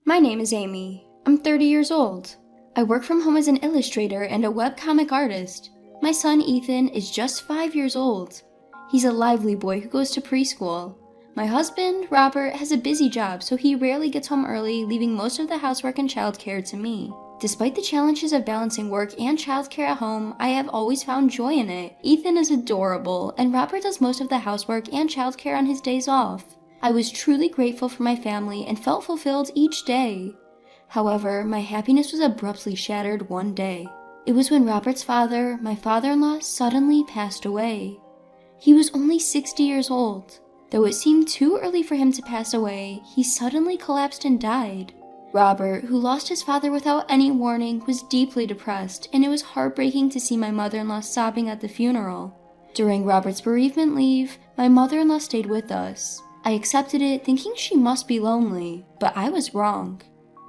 My name is Amy. I'm 30 years old. I work from home as an illustrator and a webcomic artist. My son Ethan is just 5 years old. He's a lively boy who goes to preschool. My husband, Robert, has a busy job, so he rarely gets home early, leaving most of the housework and childcare to me. Despite the challenges of balancing work and childcare at home, I have always found joy in it. Ethan is adorable, and Robert does most of the housework and childcare on his days off. I was truly grateful for my family and felt fulfilled each day. However, my happiness was abruptly shattered one day. It was when Robert's father, my father-in-law, suddenly passed away. He was only 60 years old. Though it seemed too early for him to pass away, he suddenly collapsed and died. Robert, who lost his father without any warning, was deeply depressed, and it was heartbreaking to see my mother-in-law sobbing at the funeral. During Robert's bereavement leave, my mother-in-law stayed with us. I accepted it, thinking she must be lonely, but I was wrong.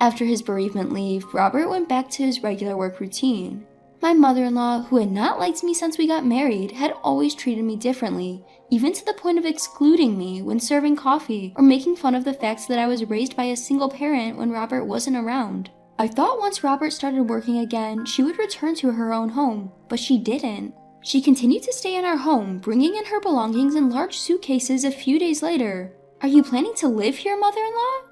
After his bereavement leave, Robert went back to his regular work routine. My mother-in-law, who had not liked me since we got married, had always treated me differently, even to the point of excluding me when serving coffee or making fun of the fact that I was raised by a single parent when Robert wasn't around. I thought once Robert started working again, she would return to her own home, but she didn't. She continued to stay in our home, bringing in her belongings in large suitcases a few days later. "Are you planning to live here, mother-in-law?"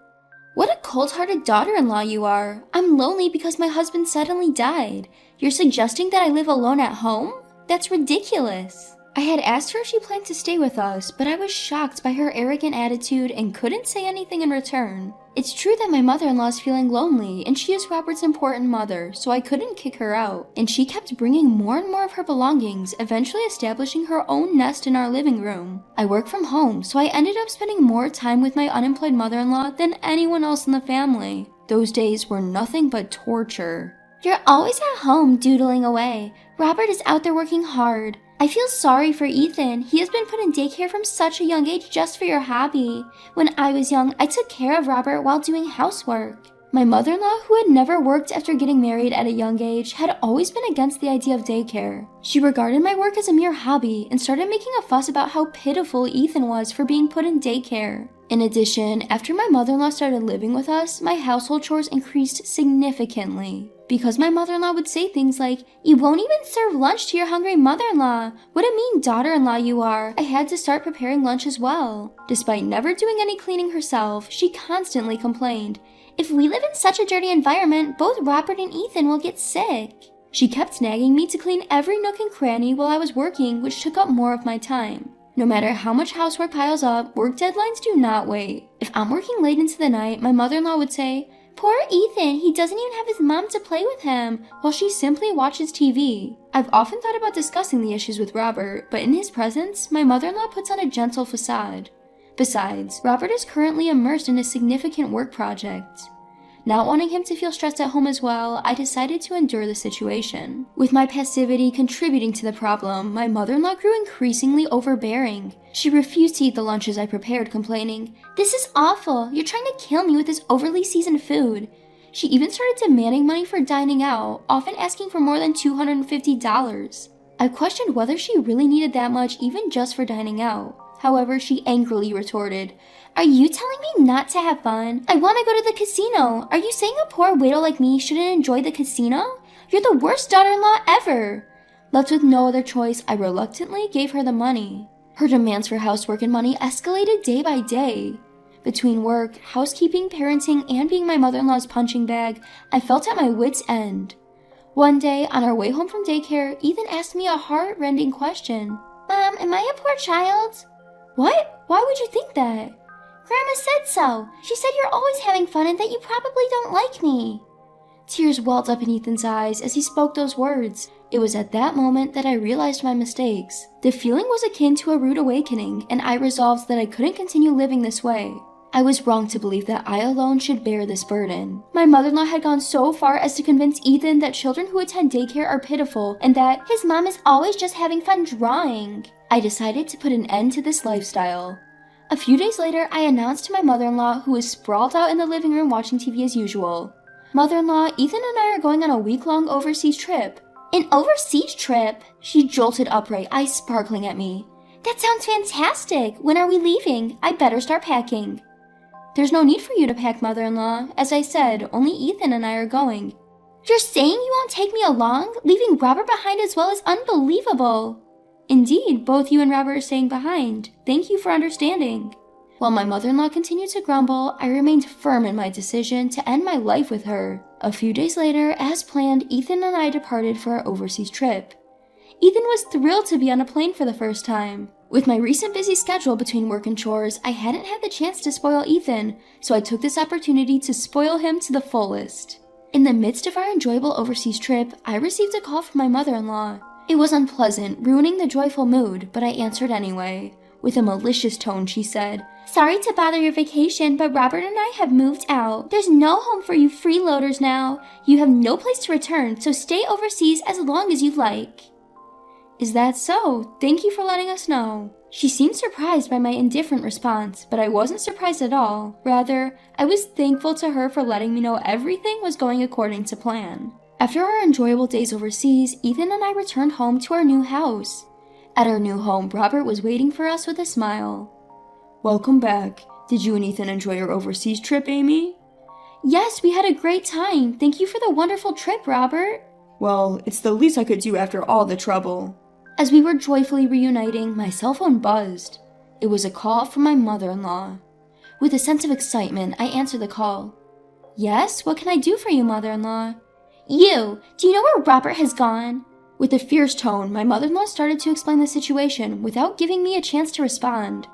"What a cold-hearted daughter-in-law you are. I'm lonely because my husband suddenly died. You're suggesting that I live alone at home? That's ridiculous." I had asked her if she planned to stay with us, but I was shocked by her arrogant attitude and couldn't say anything in return. It's true that my mother-in-law is feeling lonely, and she is Robert's important mother, so I couldn't kick her out. And she kept bringing more and more of her belongings, eventually establishing her own nest in our living room. I work from home, so I ended up spending more time with my unemployed mother-in-law than anyone else in the family. Those days were nothing but torture. "You're always at home doodling away. Robert is out there working hard. I feel sorry for Ethan. He has been put in daycare from such a young age just for your hobby. When I was young, I took care of Robert while doing housework." My mother-in-law, who had never worked after getting married at a young age, had always been against the idea of daycare. She regarded my work as a mere hobby and started making a fuss about how pitiful Ethan was for being put in daycare. In addition, after my mother-in-law started living with us, my household chores increased significantly. Because my mother-in-law would say things like, "You won't even serve lunch to your hungry mother-in-law. What a mean daughter-in-law you are." I had to start preparing lunch as well. Despite never doing any cleaning herself, she constantly complained, "If we live in such a dirty environment, both Robert and Ethan will get sick." She kept nagging me to clean every nook and cranny while I was working, which took up more of my time. No matter how much housework piles up, work deadlines do not wait. If I'm working late into the night, my mother-in-law would say, "Poor Ethan, he doesn't even have his mom to play with him," while she simply watches TV. I've often thought about discussing the issues with Robert, but in his presence, my mother-in-law puts on a gentle facade. Besides, Robert is currently immersed in a significant work project. Not wanting him to feel stressed at home as well, I decided to endure the situation. With my passivity contributing to the problem, my mother-in-law grew increasingly overbearing. She refused to eat the lunches I prepared, complaining, "This is awful. You're trying to kill me with this overly seasoned food." She even started demanding money for dining out, often asking for more than $250. I questioned whether she really needed that much even just for dining out. However, she angrily retorted, "Are you telling me not to have fun? I want to go to the casino. Are you saying a poor widow like me shouldn't enjoy the casino? You're the worst daughter-in-law ever." Left with no other choice, I reluctantly gave her the money. Her demands for housework and money escalated day by day. Between work, housekeeping, parenting, and being my mother-in-law's punching bag, I felt at my wit's end. One day, on our way home from daycare, Ethan asked me a heart-rending question. "Mom, am I a poor child?" "What? Why would you think that?" "Grandma said so. She said you're always having fun and that you probably don't like me." Tears welled up in Ethan's eyes as he spoke those words. It was at that moment that I realized my mistakes. The feeling was akin to a rude awakening, and I resolved that I couldn't continue living this way. I was wrong to believe that I alone should bear this burden. My mother-in-law had gone so far as to convince Ethan that children who attend daycare are pitiful and that his mom is always just having fun drawing. I decided to put an end to this lifestyle. A few days later, I announced to my mother-in-law, who was sprawled out in the living room watching TV as usual. "Mother-in-law, Ethan and I are going on a week-long overseas trip." "An overseas trip?" She jolted upright, eyes sparkling at me. "That sounds fantastic. When are we leaving? I better start packing." There's no need for you to pack, mother-in-law. As I said, only Ethan and I are going. You're saying you won't take me along? Leaving Robert behind as well is unbelievable. Indeed, both you and Robert are staying behind. Thank you for understanding. While my mother-in-law continued to grumble, I remained firm in my decision to end my life with her. A few days later, as planned, Ethan and I departed for our overseas trip. Ethan was thrilled to be on a plane for the first time. With my recent busy schedule between work and chores, I hadn't had the chance to spoil Ethan, so I took this opportunity to spoil him to the fullest. In the midst of our enjoyable overseas trip, I received a call from my mother-in-law. It was unpleasant, ruining the joyful mood, but I answered anyway. With a malicious tone, she said, "Sorry to bother your vacation, but Robert and I have moved out. There's no home for you freeloaders now. You have no place to return, so stay overseas as long as you like." Is that so? Thank you for letting us know. She seemed surprised by my indifferent response, but I wasn't surprised at all. Rather, I was thankful to her for letting me know everything was going according to plan. After our enjoyable days overseas, Ethan and I returned home to our new house. At our new home, Robert was waiting for us with a smile. "Welcome back. Did you and Ethan enjoy your overseas trip, Amy?" "Yes, we had a great time. Thank you for the wonderful trip, Robert." "Well, it's the least I could do after all the trouble." As we were joyfully reuniting, my cell phone buzzed. It was a call from my mother-in-law. With a sense of excitement, I answered the call. "Yes, what can I do for you, mother-in-law?" Do you know where Robert has gone?" With a fierce tone, my mother-in-law started to explain the situation without giving me a chance to respond.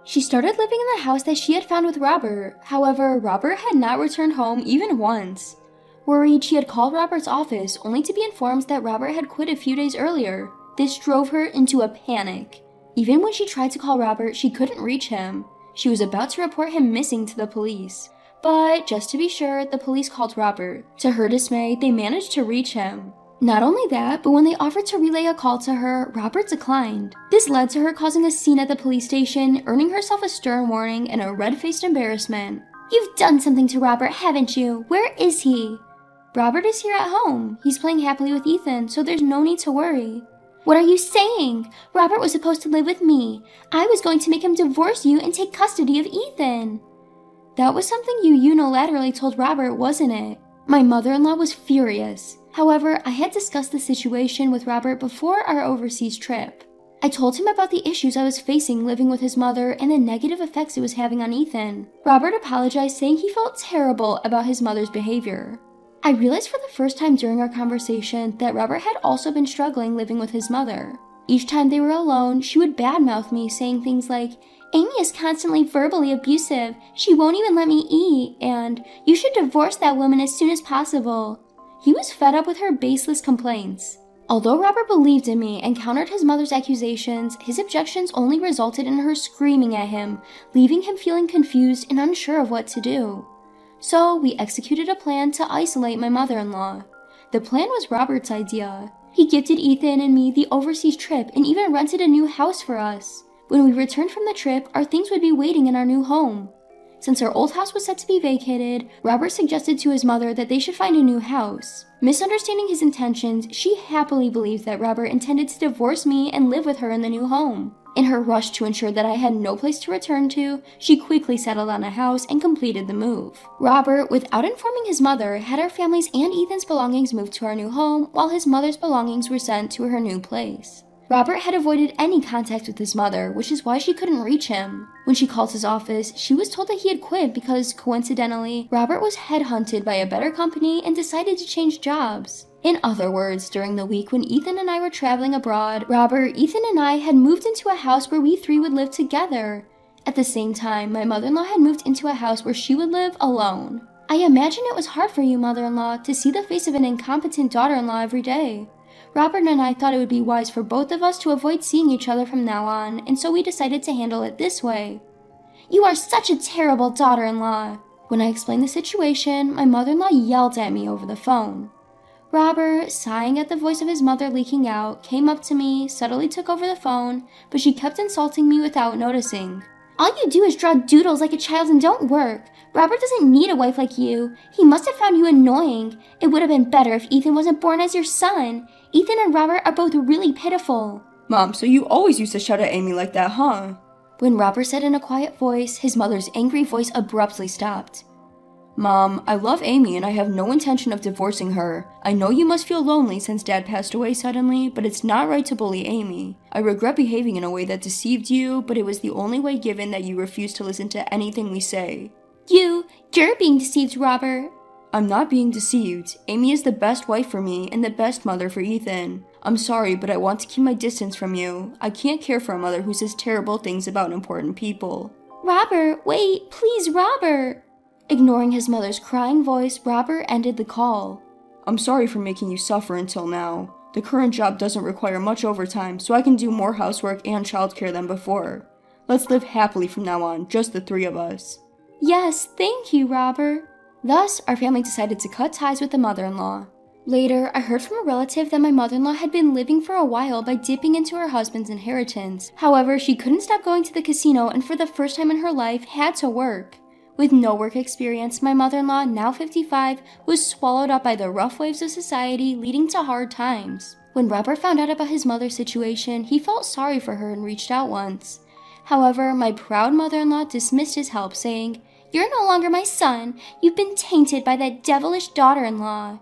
She started living in the house that she had found with Robert. However, Robert had not returned home even once. Worried, she had called Robert's office only to be informed that Robert had quit a few days earlier. This drove her into a panic. Even when she tried to call Robert, she couldn't reach him. She was about to report him missing to the police. But, just to be sure, the police called Robert. To her dismay, they managed to reach him. Not only that, but when they offered to relay a call to her, Robert declined. This led to her causing a scene at the police station, earning herself a stern warning and a red-faced embarrassment. "You've done something to Robert, haven't you? Where is he?" "Robert is here at home. He's playing happily with Ethan, so there's no need to worry." "What are you saying? Robert was supposed to live with me. I was going to make him divorce you and take custody of Ethan." "That was something you unilaterally told Robert, wasn't it?" My mother-in-law was furious. However, I had discussed the situation with Robert before our overseas trip. I told him about the issues I was facing living with his mother and the negative effects it was having on Ethan. Robert apologized, saying he felt terrible about his mother's behavior. I realized for the first time during our conversation that Robert had also been struggling living with his mother. Each time they were alone, she would badmouth me, saying things like, "Amy is constantly verbally abusive. She won't even let me eat," and "You should divorce that woman as soon as possible." He was fed up with her baseless complaints. Although Robert believed in me and countered his mother's accusations, his objections only resulted in her screaming at him, leaving him feeling confused and unsure of what to do. So, we executed a plan to isolate my mother-in-law. The plan was Robert's idea. He gifted Ethan and me the overseas trip and even rented a new house for us. When we returned from the trip, our things would be waiting in our new home. Since our old house was set to be vacated, Robert suggested to his mother that they should find a new house. Misunderstanding his intentions, she happily believed that Robert intended to divorce me and live with her in the new home. In her rush to ensure that I had no place to return to, she quickly settled on a house and completed the move. Robert, without informing his mother, had our families and Ethan's belongings moved to our new home, while his mother's belongings were sent to her new place. Robert had avoided any contact with his mother, which is why she couldn't reach him. When she called his office, she was told that he had quit because, coincidentally, Robert was headhunted by a better company and decided to change jobs. In other words, during the week when Ethan and I were traveling abroad, Robert, Ethan, and I had moved into a house where we three would live together. At the same time, my mother-in-law had moved into a house where she would live alone. I imagine it was hard for you, mother-in-law, to see the face of an incompetent daughter-in-law every day. Robert and I thought it would be wise for both of us to avoid seeing each other from now on, and so we decided to handle it this way. "You are such a terrible daughter-in-law." When I explained the situation, my mother-in-law yelled at me over the phone. Robert, sighing at the voice of his mother leaking out, came up to me, subtly took over the phone, but she kept insulting me without noticing. "All you do is draw doodles like a child and don't work. Robert doesn't need a wife like you. He must have found you annoying. It would have been better if Ethan wasn't born as your son. Ethan and Robert are both really pitiful." "Mom, so you always used to shout at Amy like that, huh?" When Robert said in a quiet voice, his mother's angry voice abruptly stopped. Mom, I love Amy and I have no intention of divorcing her. I know you must feel lonely since Dad passed away suddenly, but it's not right to bully Amy. I regret behaving in a way that deceived you, but it was the only way given that you refused to listen to anything we say. You're being deceived, Robert. I'm not being deceived. Amy is the best wife for me and the best mother for Ethan. I'm sorry, but I want to keep my distance from you. I can't care for a mother who says terrible things about important people. Robert, wait, please, Robert. Ignoring his mother's crying voice, Robert ended the call. I'm sorry for making you suffer until now. The current job doesn't require much overtime, so I can do more housework and childcare than before. Let's live happily from now on, just the three of us. Yes, thank you, Robert. Thus, our family decided to cut ties with the mother-in-law. Later, I heard from a relative that my mother-in-law had been living for a while by dipping into her husband's inheritance. However, she couldn't stop going to the casino and for the first time in her life had to work. With no work experience, my mother-in-law, now 55, was swallowed up by the rough waves of society, leading to hard times. When Robert found out about his mother's situation, he felt sorry for her and reached out once. However, my proud mother-in-law dismissed his help, saying, "You're no longer my son. You've been tainted by that devilish daughter-in-law."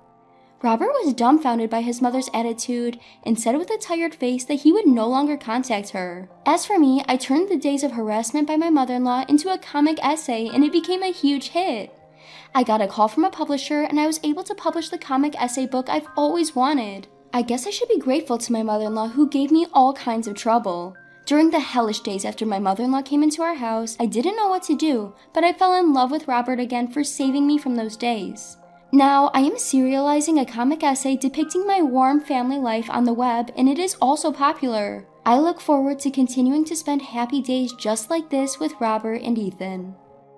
Robert was dumbfounded by his mother's attitude and said with a tired face that he would no longer contact her. As for me, I turned the days of harassment by my mother-in-law into a comic essay and it became a huge hit. I got a call from a publisher and I was able to publish the comic essay book I've always wanted. I guess I should be grateful to my mother-in-law who gave me all kinds of trouble. During the hellish days after my mother-in-law came into our house, I didn't know what to do, but I fell in love with Robert again for saving me from those days. Now, I am serializing a comic essay depicting my warm family life on the web, and it is also popular. I look forward to continuing to spend happy days just like this with Robert and Ethan.